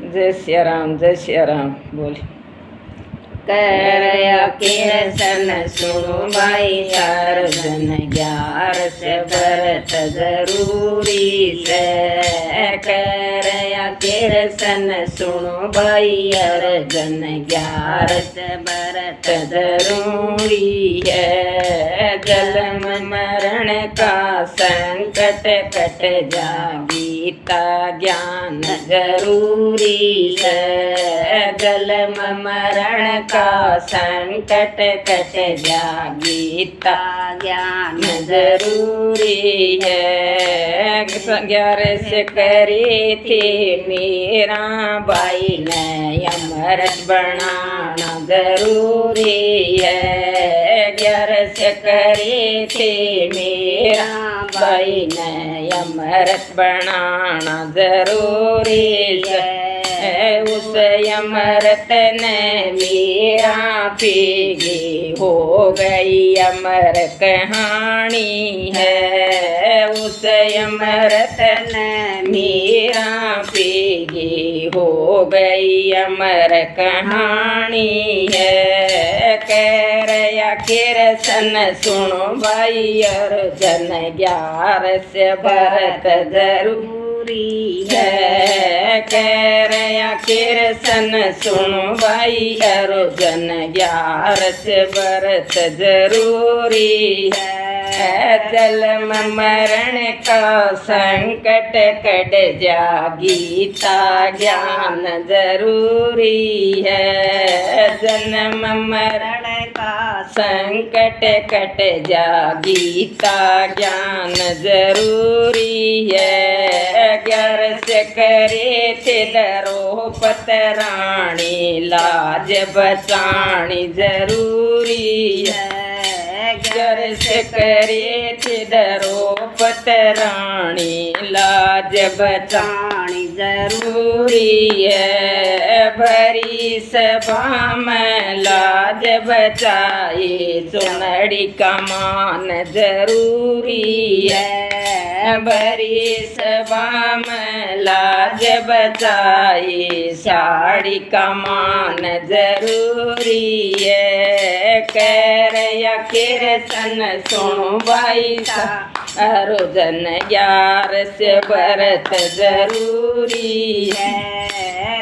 जय सिया राम, जय सिया राम। बोल। करया कीर्तन सुनो भाई सार जन 11 से व्रत जरूरी से। करया कीर्तन सुनो भाई हर जन 11 से व्रत जरूरी है। जन्म मरण का संकट कट जा गीता ज्ञान जरूरी है। जन्म मरण का संकट कट जा गीता ज्ञान जरूरी है। 11 से करी थी मीरा बाई ने अमृत बनाना जरूरी है। 11 से करी थी मीरा बाई ने अमृत बनाना जरूरी है। उस अमृत ने मीरा पीगी हो गई अमर कहानी है। उस अमृत ने मीरा पीगी हो गई अमर कहानी है। करया कीर्तन सुनो भाई अर्जुन 11 से व्रत जरूरी है। करया कीर्तन सुनो भाई अर्जुन 11 से व्रत जरूरी है। जन्म मरण का संकट कट जा गीता ज्ञान जरूरी है। जन्म मरण का संकट कट जा गीता ज्ञान जरूरी है। 11 से करे थे द्रौपद रानी लाज बचानी जरूरी है। 11 से करे थे द्रौपद रानी लाज बचानी जरूरी है। भरी सभा में लाज बचाए चुनड़ी का मान जरूरी है। भरी सभा में लाज बचाए साड़ी का मान जरूरी है। करया कीर्तन सुनो भाई अर्जुन 11 से व्रत जरूरी है।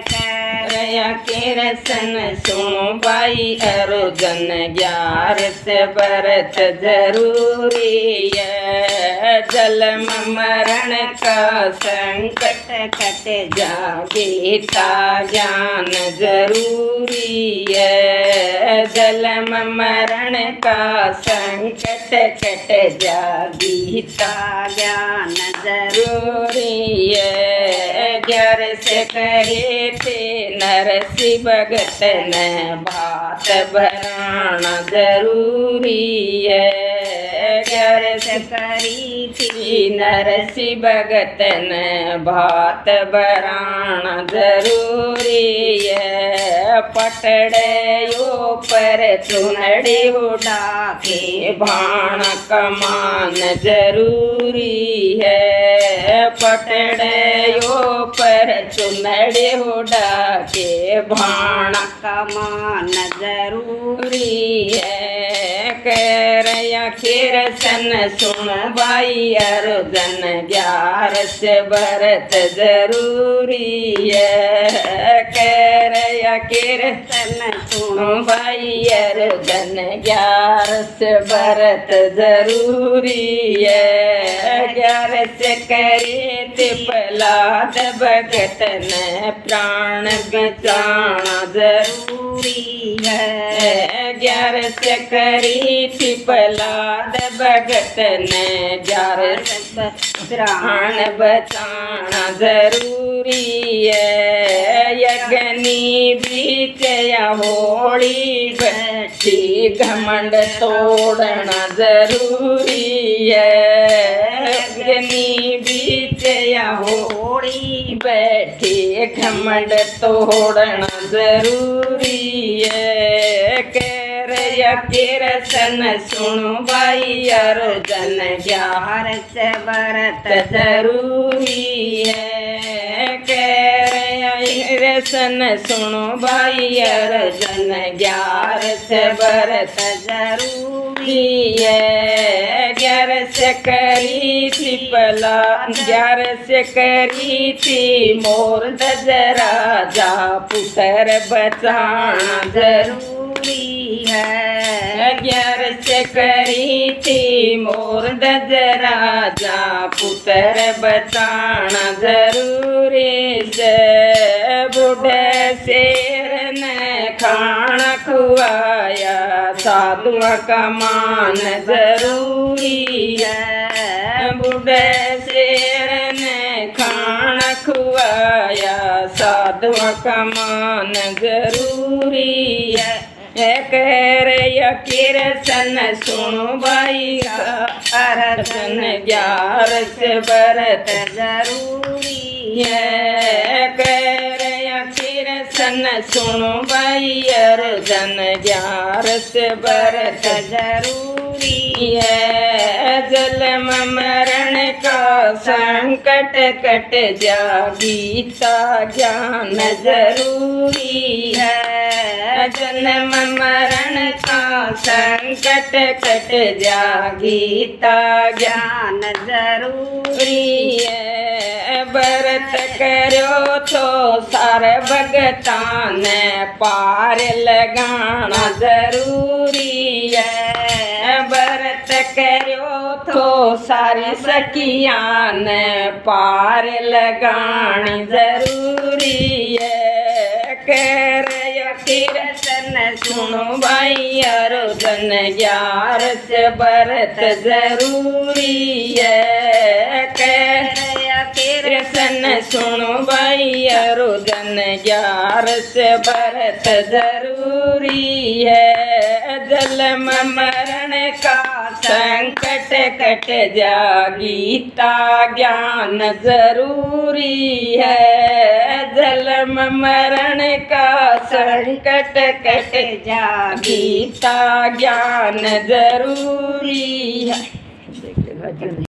करया कीर्तन सुनो भाई अर्जुन 11 से व्रत जरूरी है। जन्म मरण का संकट कट जा गीता ज्ञान जरूरी है। जन्म मरण का संकट कट जा गीता ज्ञान जरूरी है। 11 से करे थे नरसी भगत ने भात भराना जरूरी है। 11 से करी थी नरसी भगत ने भात भराना जरूरी है। पटड़े पर चुनड़ी उड़ा के भाण कमान जरूरी है। पटड़े पर चुनड़ी उड़ा के भाण कमान जरूरी है। करया कीर्तन सुन भाई अर्जुन 11 से व्रत जरूरी है। करया कीर्तन सुनो भाई अर्जुन 11 से व्रत जरूरी है। 11 से करे थे प्रहलाद भगत ने प्राण बचाना जरूरी है। 11 से करी थी प्रहलाद भगत ने 11 से प्राण बचाना जरूरी है। यज्ञनी बीच या होली बैठी घमंड तोड़ना जरूरी है। यज्ञनी बीच या होली बैठी घमंड तोड़ना जरूरी है। करया कीर्तन सुनो भाई अर्जुन 11 से व्रत जरूरी है। करया सन सुनो भाई अर्जन, 11 व्रत जरूरी है। 11 करी थी पला, 11 करी थी मोर दज राजा, पुत्र बचाना जरूरी है। 11 करी थी मोर दज राजा, पुत्र बचाना जरूरी से। बूढ़े शेर ने खाना खुआया, साधुआ का मान जरूरी है। बूढ़े शेर ने खाना खुआया, साधुआ का मान जरूरी है। कह रे सन सुनो भाई अर्जन, 11 व्रत जरूरी है। कह रे सन सुनो भाई अर्जन, 11 व्रत जरूरी है। जन्म मरण का संकट कट जा, गीता ज्ञान जरूरी है। जन्म मरण का संकट कट जा, गीता ज्ञान जरूरी है। व्रत करो तो सारे भगतान ने पार लगाना जरूरी है। व्रत करो तो सारी सखियां ने पार लगानी जरूरी है। कर सन सुनो भाई अर्जन, 11 व्रत जरूरी है। कर सन सुनो भाई अर्जन, 11 व्रत जरूरी है। जन्म मरण का संकट कट जा, गीता ज्ञान जरूरी है। जन्म मरण का संकट कट जा, गीता ज्ञान जरूरी है।